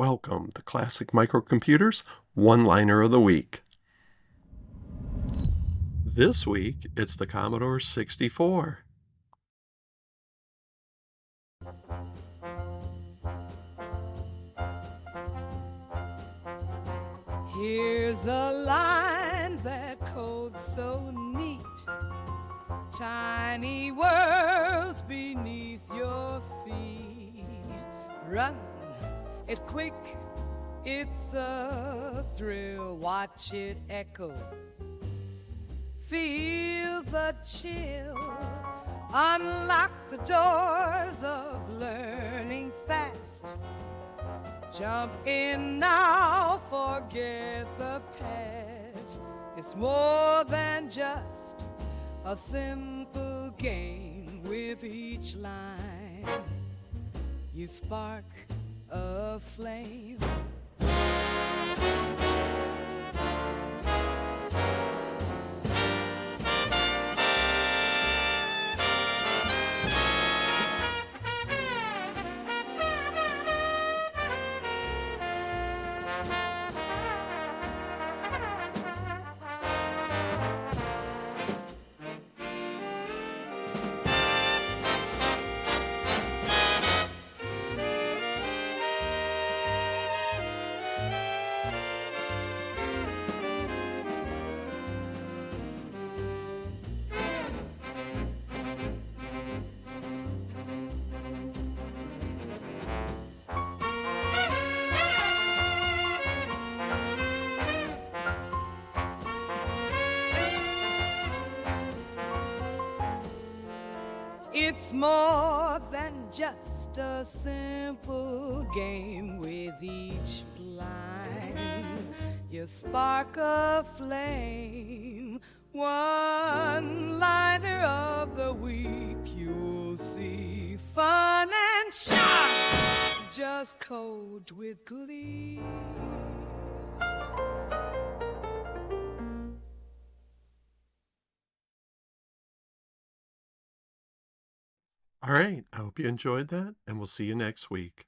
Welcome to Classic Microcomputers One Liner of the Week. This week, it's the Commodore 64. Here's a line that codes so neat. Tiny worlds beneath your feet. Run it quick, it's a thrill. Watch it echo. Feel the chill. Unlock the doors of learning fast. Jump in now, forget the past. It's more than just a simple game. With each line, you spark a flame. It's more than just a simple game. With each line, you spark a flame. One liner of the week, you'll see fun and shine. Just code with glee. All right, I hope you enjoyed that, and we'll see you next week.